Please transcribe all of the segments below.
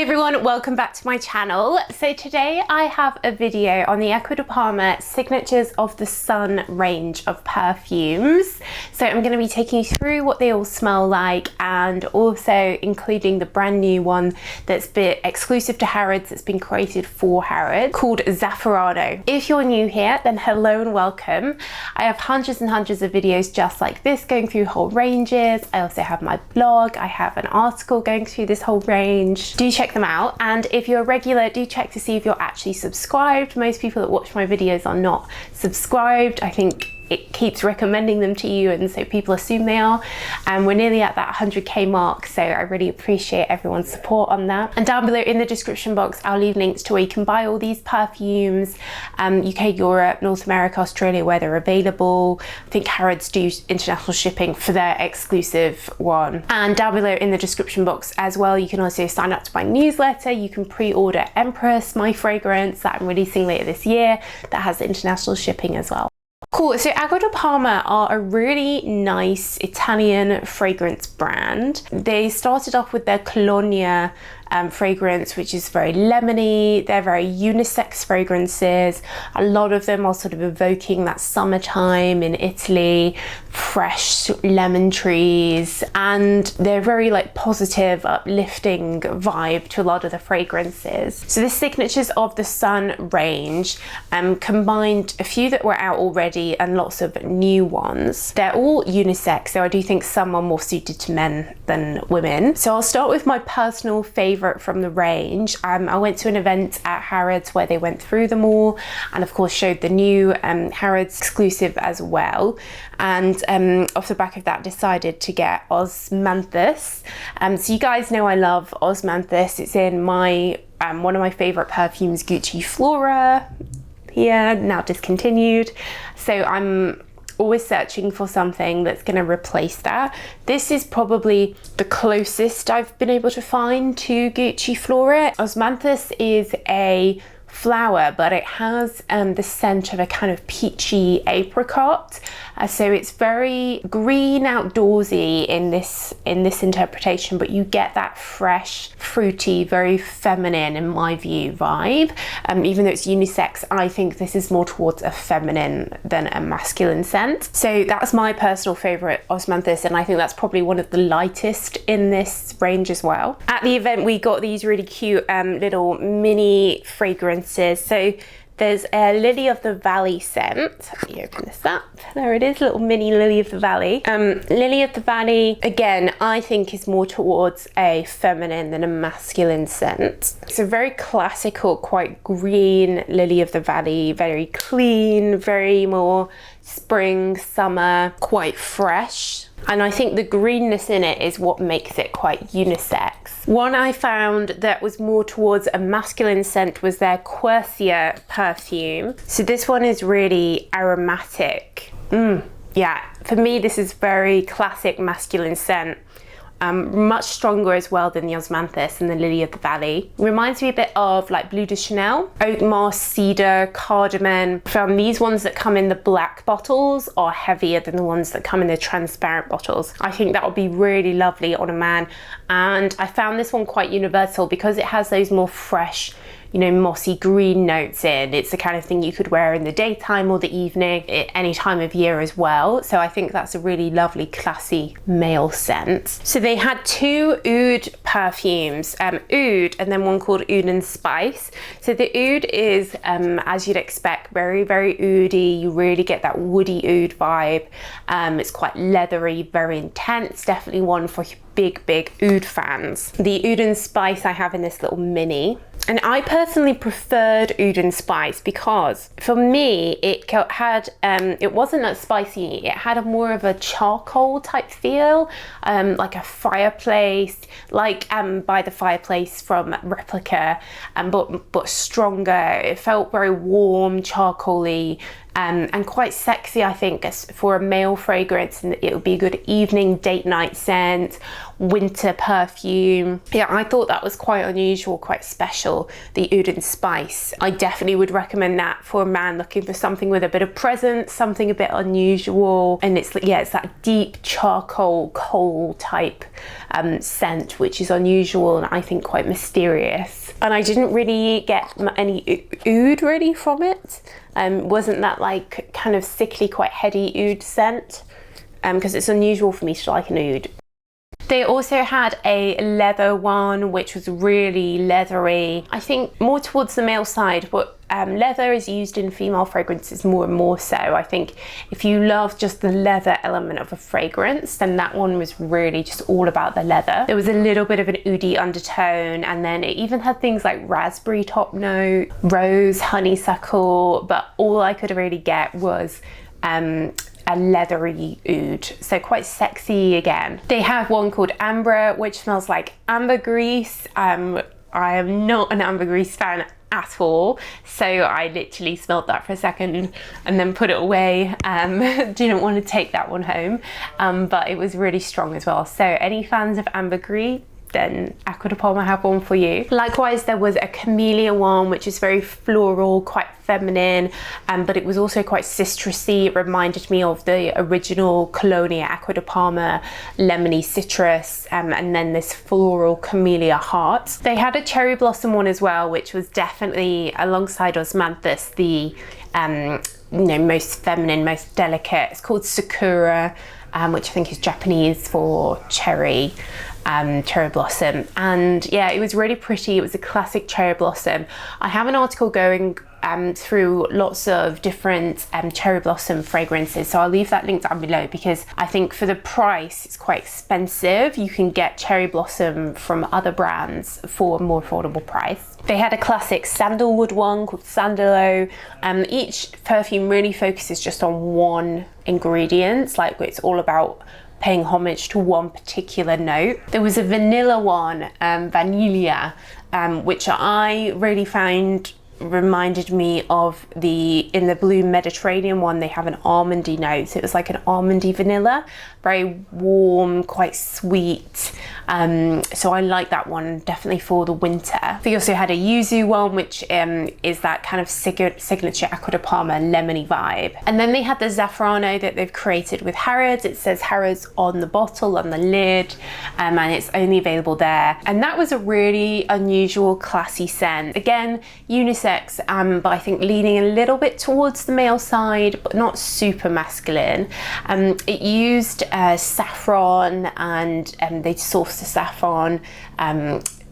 everyone, welcome back to my channel. So today I have a video on the ACQUA di Parma Signatures of the Sun range of perfumes. So I'm going to be taking you through what they all smell like and also including the brand new one that's been exclusive to Harrods, that's been created for Harrods, called Zafferano. If you're new here, then hello and welcome. I have hundreds and hundreds of videos just like this going through whole ranges. I also have my blog, I have an article going through this whole range. Do check them out, and if you're a regular, do check to see if you're actually subscribed. Most people that watch my videos are not subscribed. I think it keeps recommending them to you, and so people assume they are, and we're nearly at that 100k mark, so I really appreciate everyone's support on that. And down below in the description box I'll leave links to where you can buy all these perfumes, UK, Europe, North America, Australia, where they're available. I think Harrods do international shipping for their exclusive one. And down below in the description box as well, you can also sign up to my newsletter. You can pre-order Empress, my fragrance that I'm releasing later this year, that has international shipping as well. Cool, so ACQUA di Parma are a really nice Italian fragrance brand. They started off with their Colonia fragrance, which is very lemony. They're very unisex fragrances. A lot of them are sort of evoking that summertime in Italy, fresh lemon trees, and they're very like positive, uplifting vibe to a lot of the fragrances. So the Signatures of the Sun range combined a few that were out already and lots of new ones. They're all unisex, so I do think some are more suited to men than women. So I'll start with my personal favorite from the range. I went to an event at Harrods where they went through them all, and of course showed the new Harrods exclusive as well, and off the back of that decided to get Osmanthus. So you guys know I love Osmanthus. It's in my one of my favorite perfumes, Gucci Flora, here now discontinued, so I'm always searching for something that's going to replace that. This is probably the closest I've been able to find to Gucci Flora. Osmanthus is a flower, but it has the scent of a kind of peachy apricot, so it's very green, outdoorsy in this interpretation, but you get that fresh, fruity, very feminine, in my view, vibe. Even though it's unisex, I think this is more towards a feminine than a masculine scent. So that's my personal favorite Osmanthus, and I think that's probably one of the lightest in this range as well. At the event we got these really cute little mini fragrances. So there's a Lily of the Valley scent. Let me open this up. There it is, little mini Lily of the Valley. Lily of the Valley, again, I think is more towards a feminine than a masculine scent. It's a very classical, quite green Lily of the Valley, very clean, very more spring, summer, quite fresh. And I think the greenness in it is what makes it quite unisex. One I found that was more towards a masculine scent was their Quercia perfume. So this one is really aromatic. Yeah, for me this is very classic masculine scent. Much stronger as well than the Osmanthus and the Lily of the Valley. Reminds me a bit of like Bleu de Chanel. Oak moss, cedar, cardamom. From these ones that come in the black bottles are heavier than the ones that come in the transparent bottles. I think that would be really lovely on a man, and I found this one quite universal because it has those more fresh, you know, mossy green notes in. It's the kind of thing you could wear in the daytime or the evening, any time of year as well. So I think that's a really lovely, classy male scent. So they had two oud perfumes, oud and then one called Oud and Spice. So the oud is, as you'd expect, very, very oudy. You really get that woody oud vibe. It's quite leathery, very intense, definitely one for big oud fans. The Oud and Spice I have in this little mini, and I personally preferred Oud and Spice because for me it had it wasn't that spicy, it had a more of a charcoal type feel, like a fireplace, like by the fireplace from Replica, but stronger. It felt very warm, charcoaly, and quite sexy, I think, for a male fragrance, and it would be a good evening date night scent, winter perfume. Yeah, I thought that was quite unusual, quite special, the Oud and Spice. I definitely would recommend that for a man looking for something with a bit of presence, something a bit unusual. And it's, yeah, it's that deep charcoal coal type scent, which is unusual and I think quite mysterious. And I didn't really get any oud really from it. Wasn't that like kind of sickly, quite heady oud scent, because it's unusual for me to like an oud. They also had a leather one, which was really leathery. I think more towards the male side, but leather is used in female fragrances more and more so. I think if you love just the leather element of a fragrance, then that one was really just all about the leather. There was a little bit of an oudy undertone, and then it even had things like raspberry top note, rose, honeysuckle, but all I could really get was a leathery oud, so quite sexy again. They have one called Amber, which smells like ambergris. I am not an ambergris fan at all, so I literally smelled that for a second and then put it away. Didn't want to take that one home, but it was really strong as well. So any fans of ambergris, then ACQUA di Parma have one for you. Likewise, there was a camellia one, which is very floral, quite feminine, but it was also quite citrusy. It reminded me of the original Colonia ACQUA di Parma lemony citrus, and then this floral camellia heart. They had a cherry blossom one as well, which was definitely, alongside Osmanthus, the you know, most feminine, most delicate. It's called Sakura, which I think is Japanese for cherry. Cherry blossom, and yeah, it was really pretty. It was a classic cherry blossom. I have an article going through lots of different cherry blossom fragrances, so I'll leave that link down below, because I think for the price it's quite expensive. You can get cherry blossom from other brands for a more affordable price. They had a classic sandalwood one called Sandalo. Each perfume really focuses just on one ingredient, like it's all about paying homage to one particular note. There was a vanilla one, Vanilla, which I really found reminded me of in the Blue Mediterranean one. They have an almondy note, so it was like an almondy vanilla, very warm, quite sweet. So I like that one definitely for the winter. They also had a yuzu one, which is that kind of signature ACQUA di Parma lemony vibe. And then they had the Zafferano that they've created with Harrods. It says Harrods on the bottle, on the lid, and it's only available there. And that was a really unusual, classy scent. Again, unisex, but I think leaning a little bit towards the male side, but not super masculine. It used saffron, and they sourced the saffron,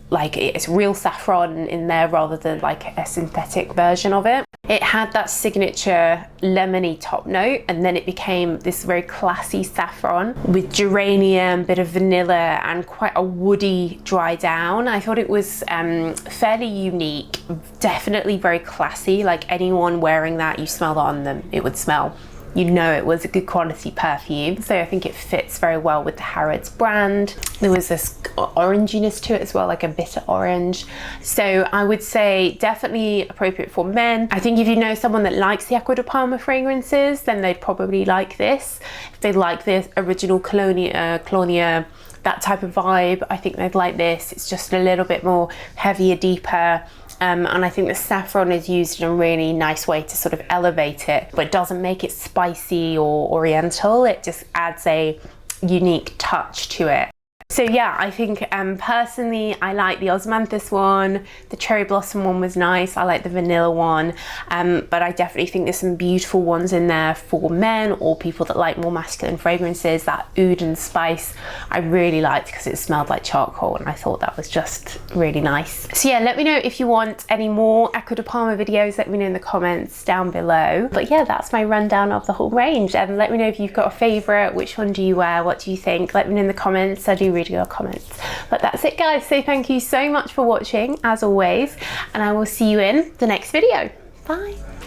like it's real saffron in there rather than like a synthetic version of it. It had that signature lemony top note, and then it became this very classy saffron with geranium, bit of vanilla, and quite a woody dry down. I thought it was fairly unique, definitely very classy. Like anyone wearing that, you smell that on them, it would smell, you know, it was a good quality perfume. So I think it fits very well with the Harrods brand. There was this oranginess to it as well, like a bitter orange. So I would say definitely appropriate for men. I think if you know someone that likes the ACQUA di Parma fragrances, then they'd probably like this. If they like the original Colonia, that type of vibe, I think they'd like this. It's just a little bit more heavier, deeper. And I think the saffron is used in a really nice way to sort of elevate it, but it doesn't make it spicy or oriental. It just adds a unique touch to it. So yeah, I think personally I like the Osmanthus one. The cherry blossom one was nice. I like the vanilla one, but I definitely think there's some beautiful ones in there for men or people that like more masculine fragrances. That Oud and Spice I really liked because it smelled like charcoal, and I thought that was just really nice. So yeah, let me know if you want any more ACQUA di Parma videos. Let me know in the comments down below. But yeah, that's my rundown of the whole range, and let me know if you've got a favorite. Which one do you wear? What do you think? Let me know in the comments. I do read your comments. But that's it, guys. So thank you so much for watching as always, and I will see you in the next video. Bye.